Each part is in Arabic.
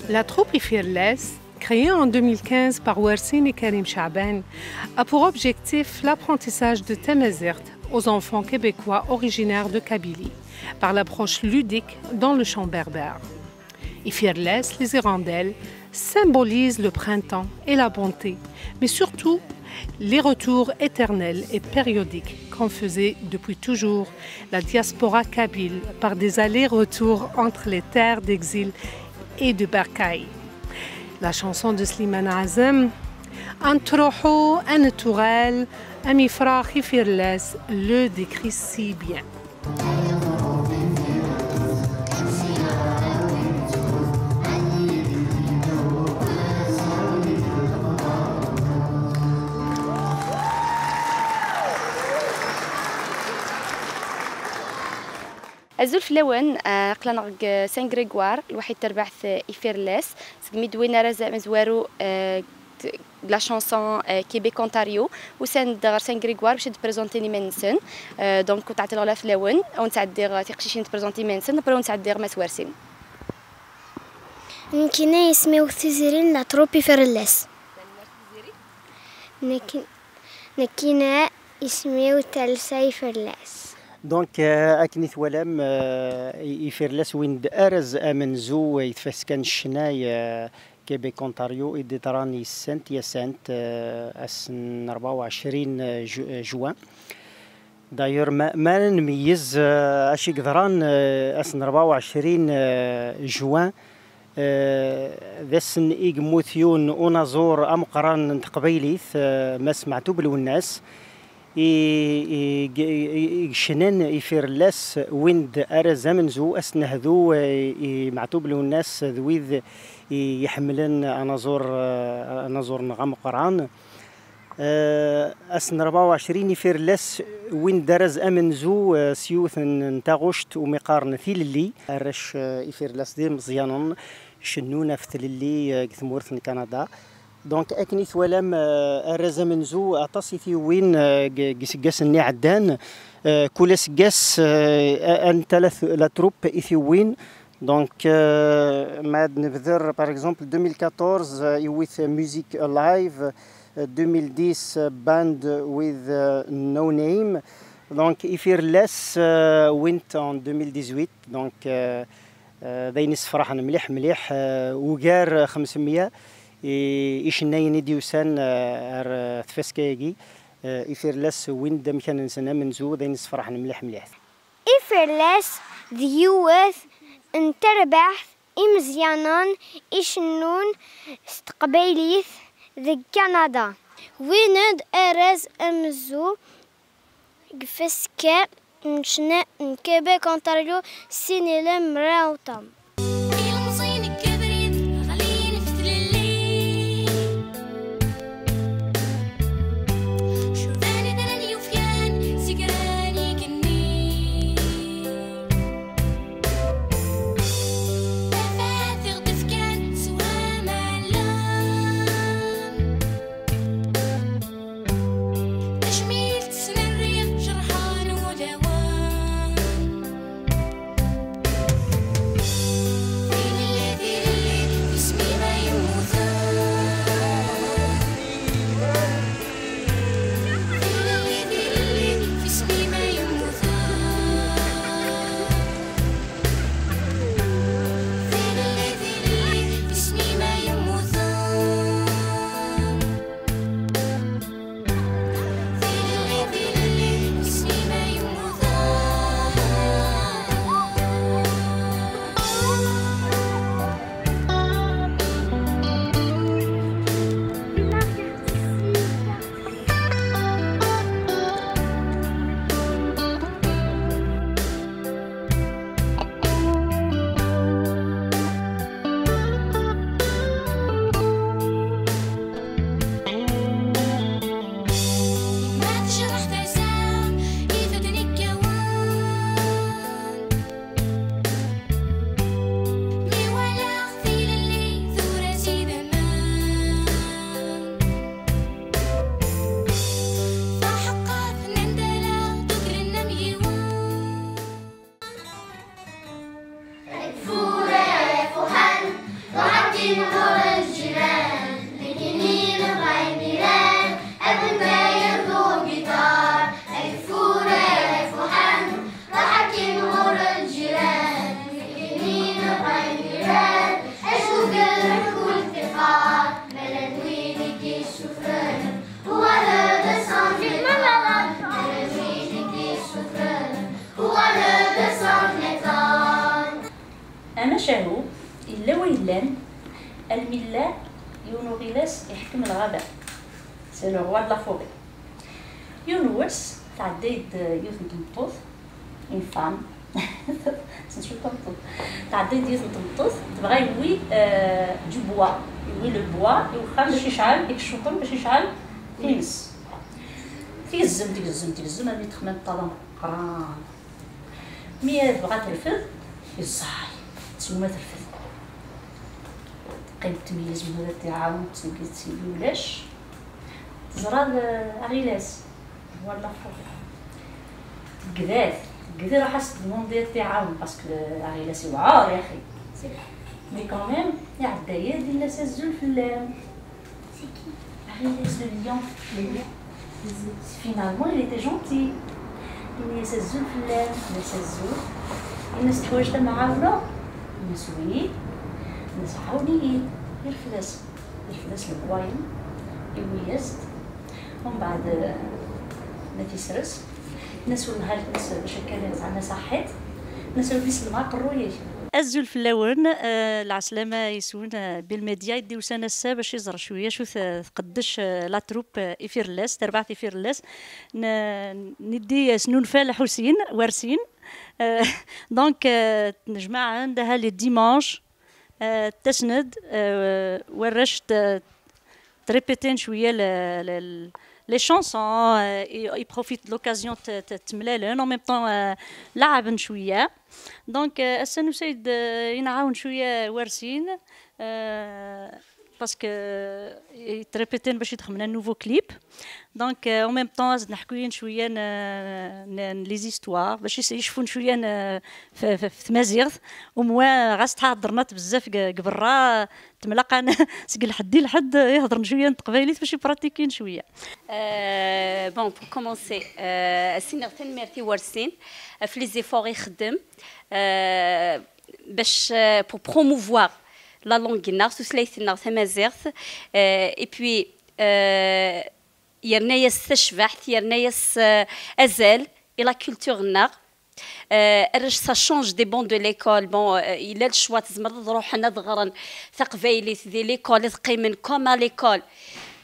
La troupe Ifirles, créée en 2015 par Ouarsine et Karim Chaaban, a pour objectif l'apprentissage de Tamazight aux enfants québécois originaires de Kabylie par l'approche ludique dans le chant berbère. Ifirles, les hirondelles, symbolisent le printemps et la bonté, mais surtout les retours éternels et périodiques qu'en faisait depuis toujours la diaspora kabyle par des allers-retours entre les terres d'exil et de Bercail. La chanson de Slimane Azem, Antroho, Antourel, Amifra Ifirles, le décrit si bien. أزول في لون قلنا سان غريغوار الوحيد تربعث إيفيرلس سميت وين رزق مزوارو لا شانسون كيبيك أونتاريو وسان دغر سان غريغوار باش تبريزونتيني منسن دونك كنت عطي لها في لون ونتعدي تيقشيشين تبريزونتي منسن برو نتعدي ما سوارسين كنا يسميو ثيزيرين لا تروبي فيرلس نكينا يسميو تالساي فيرلس دونك أكنيث ولم يفيرلس وين أرز أمنزو يتفسكن الشناي كيبيك أونتاريو إدي تراني السنت يا سنت أسن 24 جوان داير ما نميز أشي قدران أسن 24 جوان ذسن إيجموثيون أونازور أمقران تقبيليث ما سمعتو بالوناس شنان يفيرلس ويند أرز منزو أسنهذو معتوب له الناس ذويذ يحملن أنظر نغم قران أسن 24 يفيرلس ويند أرز أمنزو سيوث نتاغشت ومقارن ثيل اللي أرش يفيرلس دي مزيانا شنونا في ثللي كثمورث كندا دونك أكنيث ولم أرز منزو أعطاسي في وين قس الني عدان كل قس أن ثلاث لا تروب إثيوين دونك ماد نبذر باغ اكزومبل 2014 يويث ميوزيك لايف 2010 باند ويز نو نيم دونك يفير لس وينت اون 2018 دونك داينس فرحنا مليح وقار 500 إيشناي نديوسان ثفسكايجي إفيرلس وين دم كان نسنا منزو داينس فرحنا مليح إفيرلس ذيوث انتربح إمزيانان إشنون استقبيليث ذي كندا ويند أرز أمزو فسكا نشنا كيبيك أونتاريو سينيلا مراوطم انا شاهو الا ويلان الملا يونو غيلاس يحكم الغابه سي لو روا لا فوري يونوس تعديد يوث نتمطوط اون فام سنشوف نتمطوط تعديد يوث نتمطوط تبغى يوي دو بوا يوي لو بوا يوخا باش يشعل ديك الشوطن باش يشعل يمس تيزم تيزم هادي تخمم طالون قران مي بغات ترفد يصاي تسوما ترفد قيم تميز من هذا التعاون تسيبي ولاش تزرى غيلاس ولا فوق قداث راح تدمون ديال التعاون باسكو غيلاس يوعار يا اخي مي كوميم يعدايا ديال سازول في غيلاس لو ليون فينالمون il était gentil الناس الزول في الليل الناس الزول الناس تحوجت معاونة الناس وين الناس عاونيين الفلاس الكواين يويست ومن بعد ما تيسرس الناس ولها الناس باش كان زعما صحيت الناس وليس الماء قرويش الزول في اللون العسلامة يسون بالميديا يديو سنة السا باش يزرع شوية شو تقدش لا تروب إفيرلاس تربعت إفيرلاس ندي سنون فالح حسين وارسين دونك نجمع عندها لي ديمانش تسند ورشت تريبيتين شوية les chansons, ils profitent de l'occasion de تملالن en même temps لعبن شوية donc السنوسيد ينعاون شوية وارسين باسكو يتريبيتين باش يدخلنا نوفو كليب دونك en même temps نحكوين شوية لي زيستوار باش يشوفون شوية في تمازيغ وموا غاس تحضرنات بزاف قبرا تملاقى انا سقل حدي لحد يهضر شويه تقبايليت باش يبراتيكين شويه بون بور كومونسي السينيور تنمرتي ورسين في لي زيفور يخدم باش بور بروموفوار لا لونغ نار سوسلايت نار تمازيغ اي بوي يرنايس تشبح يرنايس ازال et la culture نار ça change des bons de l'école bon il a le choix تزمر تروح نضغرن ثقفيليت دي ليكول تقيمن كوم à l'école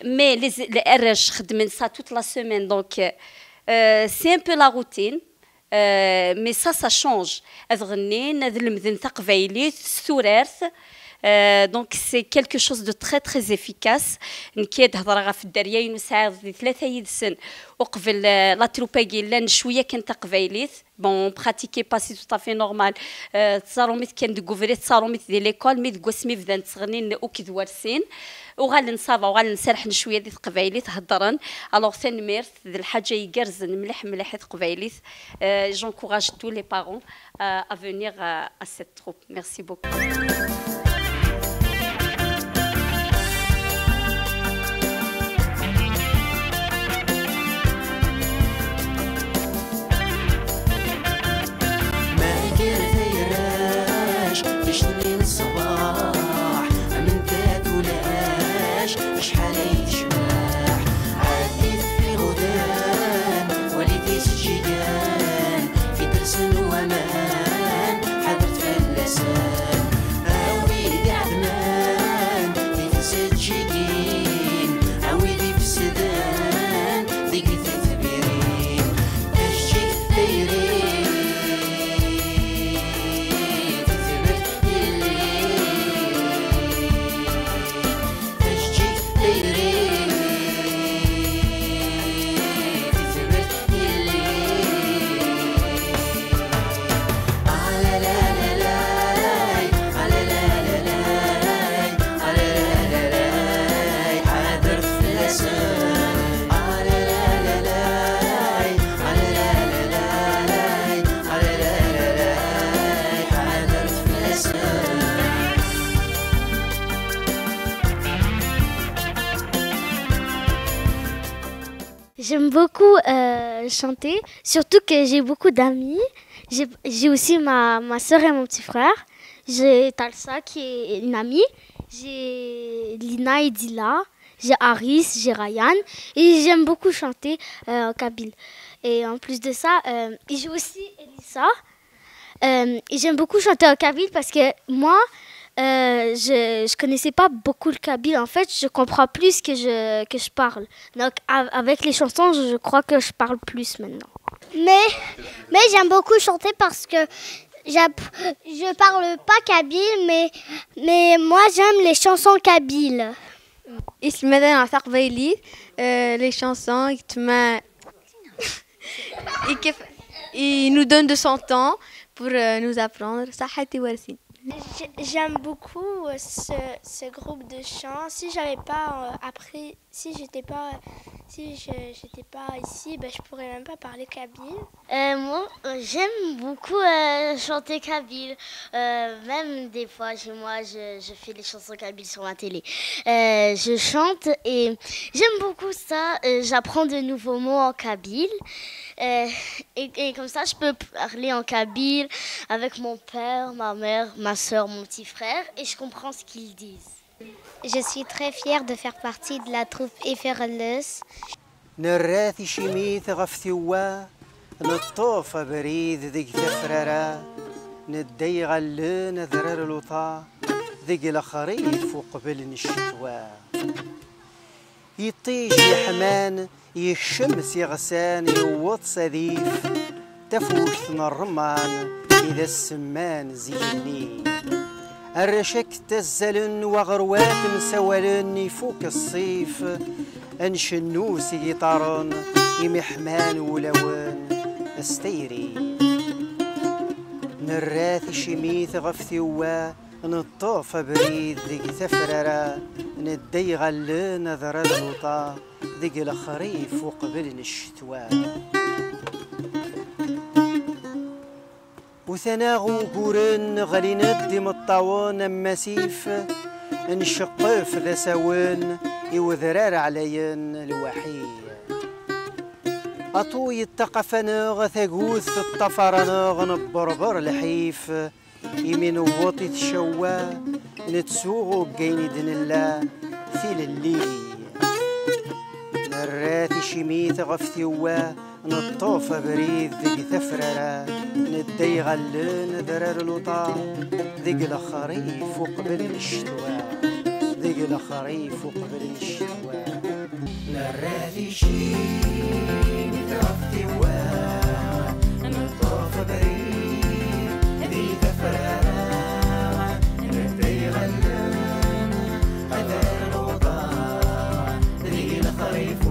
mais les RH خدمن ça toute la semaine donc c'est un peu la routine mais ça change أذغنين هذا المذن ثقفيليت ثورارث donc c'est quelque chose de très très efficace نكيد هضره في الدريين وساعد ثلاثه يدسن وقبل لا تروباكي لان شويه كانت قبايليت بون براتيكي باسي تو طافي نورمال تصاروميت كان دكوفري تصاروميت دي ليكول مي دكوسمي بدان تصغنين اوكي دوارسين وغال نصافا وغال نسرح شويه دي قبايليت هضرن الوغ ثاني ميرث ذي الحاجه يقرزن مليح قبايليت جونكوراج تو لي بارون ا فينير ا سيت تروب ميرسي بوكو J'aime beaucoup chanter, surtout que j'ai beaucoup d'amis. J'ai aussi ma soeur et mon petit frère. J'ai Talsa qui est une amie. J'ai Lina et Dila. J'ai Aris, j'ai Ryan. Et j'aime beaucoup chanter en kabyle. Et en plus de ça, j'ai aussi Elissa. Et j'aime beaucoup chanter en kabyle parce que moi, je connaissais pas beaucoup le kabyle. En fait, je comprends plus que je parle. Donc, avec les chansons, je crois que je parle plus maintenant. Mais j'aime beaucoup chanter parce que je parle pas kabyle, mais moi j'aime les chansons kabyles. Les chansons, il nous donne de son temps pour nous apprendre. J'aime beaucoup ce groupe de chant. Si j'avais pas appris, si j'étais pas ici, ben, je pourrais même pas parler kabyle. Moi, j'aime beaucoup chanter kabyle. Même des fois, chez moi, je fais des chansons kabyle sur ma télé. Je chante et j'aime beaucoup ça. J'apprends de nouveaux mots en kabyle. Et comme ça, je peux parler en kabyle avec mon père, ma mère, ma soeur, mon petit frère. Et je comprends ce qu'ils disent. Je suis très fière de faire partie de la troupe Iferles. نراثي شميت غفتوا نطوفة بريد ذيك ثفرارا ندي غلنا ذرار الوطا ذيك الخريف وقبل الشتواء يطيج يا حمان يشمس يغسان يوط سديف تفوش ثنا الرمان إذا السمان زيني الرشك تزلن وغروات مسولن يفوق الصيف انشنوس يطارن يمحمان ولوان استيري نراثي شميث غفثوا نطوف بريد ذيك ثفرارا ندي غلنا ذرا الوطا ذيك الخريف وقبل الشتواء وثناغو قورن غلي ندي مطاون مسيف نشقف ذا سوان يوذرار عليا الوحي أطوي التقفناغ ثقوث الطفرناغ نبربر الحيف يمين ووطي تشوا نتسوغو بقيني دن الله في اللي نراتي شميت غفتوا نطوف بريد ذيك ثفرارا ندي غلن ذرار الوطا ذيك الخريف وقبل الشتواء ذيك الخريف وقبل الشتواء نراثي شميت غفتوا نطوف بريد ذيك ثفرارا ندي غلن ذرار الوطا ذيك الخريف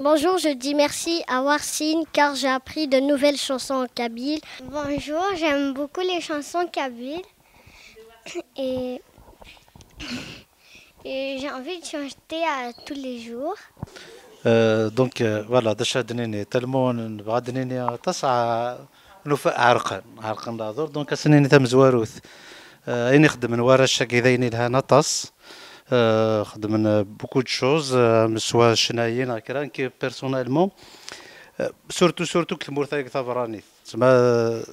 Bonjour, je dis merci à Warsine car j'ai appris de nouvelles chansons en kabyle. Bonjour, j'aime beaucoup les chansons kabyles et j'ai envie de chanter tous les jours. دونك فوالا دا شادنيني تلمون بغادنيني تسعة نوفاء عرقا ناظر دونك سنيني تم زواروث اني خدم ورش كيديني لها نطس خدمنا بوكو دو شوز سوا شنايين هكذا كي بيرسونيلمون سورتو كلمور ثايك ثابراني تسمى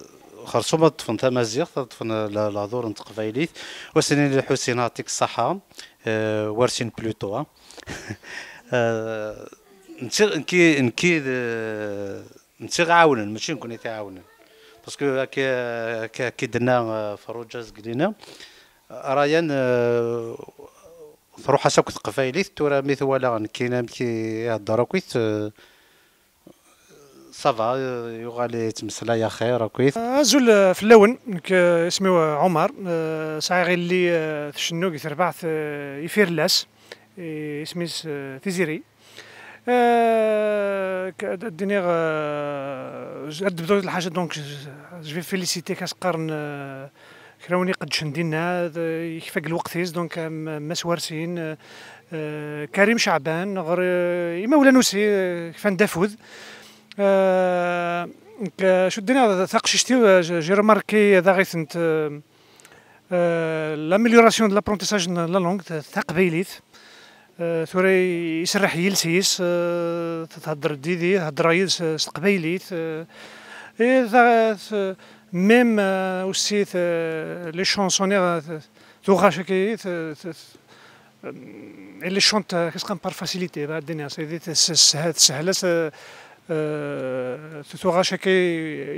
خرصومة طفن تمازيغ طفن لهضور نتقبايليت وسنين الحسين يعطيك الصحة وارسين بلوتو نكيد عاونن ماشي نكون يتعاونن باسكو كي درنا فروجاز قلينا رايان تروح حسب قفايليت تورا مثوالا كاينه كي يهضر كويت صافا يغالي تمسلا يا خير كويت زول في اللون اسمي عمر صايغي اللي تشنو تربعث يفير لاس اسمي تيزيري الدنيا بدو الحاجه دونك جو فيليسيتي كاس قرن كراوني قد شندينا يكفاك الوقت دونك ماس وارسين كريم شعبان غير يما ولا نوسي كفان دافود شو الدنيا ثاقشتي جي رماركي ذا غيثنت لاميليوراسيون دو لابرونتيساج لا لونغ تقبيليت ثوري يسرح يلسيس تهضر ديدي تهضر يلس تقبيليت ميم اوسي لي شونسونير ثوغا شكي اللي شونت كيسقام بار فاسيليتي بعد الدنيا سيدي تسهل ثوغا شكي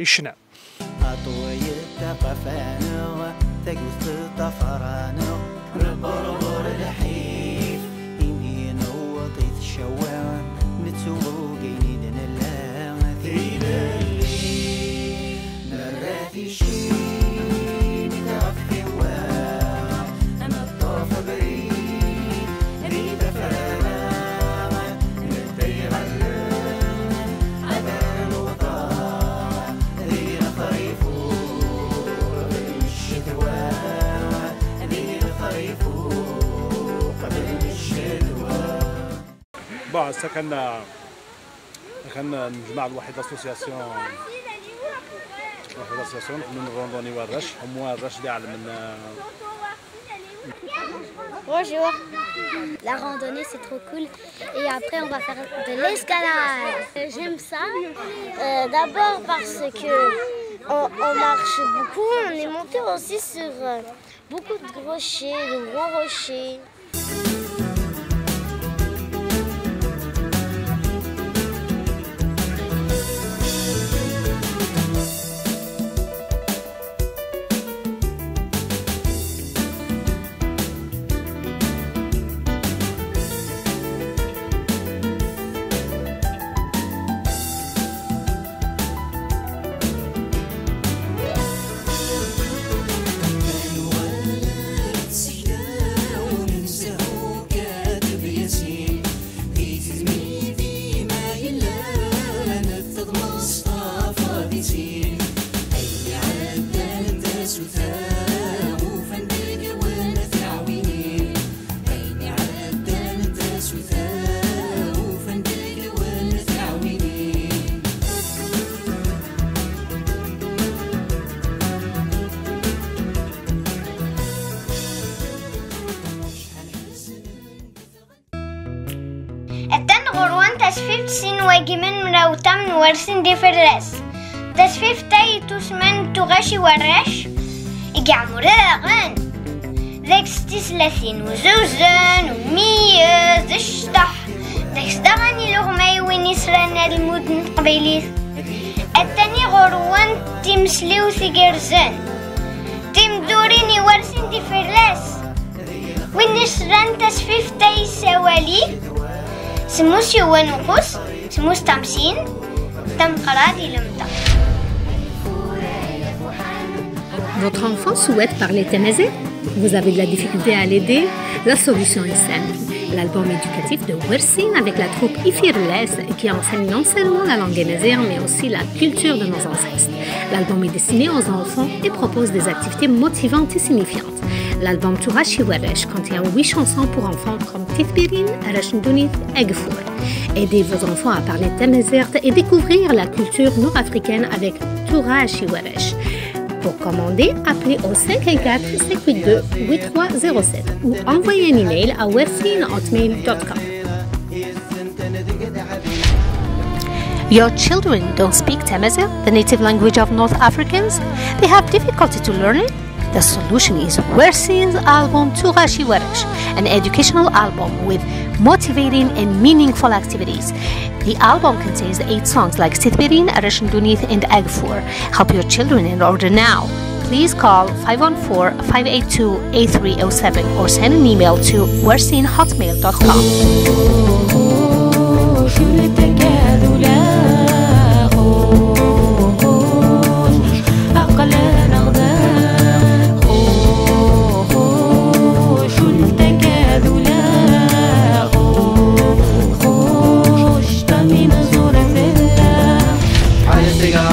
يشنا أطوي التقفانو تقوث الطفرانو ربربر الحيف إني نوطيت الشوام نتسوقي ندن الله ذيل اللي نراتي شي نتغفي وام أنا الطوف بريد ريد فرانا ندي غلان عبان وطاع ذي الخريف قبل الشتوى ذي الخريف قبل الشتوى. bon هسه كنا نجمع واحد اسوسياسيون من روندوني والرش هم الرش اللي على من. Bonjour. La randonnée c'est trop cool et après on va faire de l'escalade. J'aime ça d'abord parce que on marche beaucoup, on est monté aussi sur beaucoup de rochers, de gros rochers. تسفيف سين واجمن مروتم ورسن دي فرس تسفيف تاي تسمن تغشي ورش إجع مراغن ذاك 36 وزوزن ومية زشتح ذاك صدغني لغمي وين يسرنا المدن قبيليث التاني غروان تمسليو ثقرزن تم دوريني ورسن دي فرس وين يسرن تسفيف تاي سوالي سموس يوانوكوس سموس تمسين تم قرادي لمتا. Votre enfant souhaite parler tamazight? Vous avez de la difficulté à l'aider? La solution est simple. L'album éducatif de Wersin avec la troupe Ifirles qui enseigne non seulement la langue tamazight mais aussi la culture de nos ancêtres. L'album est destiné aux enfants et propose des activités motivantes et signifiantes. L'album Tourachi Weresh contient 8 chansons pour enfants comme Tithbirin, Arashndounith, Egfour. Aidez vos enfants à parler tamazight et découvrir la culture nord-africaine avec Tourachi Weresh. Pour commander, appelez au 514-582-8307 ou envoyez un email à wersin@hotmail.com. Your children don't speak Tamazight, the native language of North Africans? They have difficulty to learn it? The solution is Wersin's album Tourachi Weresh, an educational album with motivating and meaningful activities. The album contains 8 songs like Tithbirin, Arashndounith, and Egfour. Help your children in order now. Please call 514-582-8307 or send an email to wersin@hotmail.com. Cigar.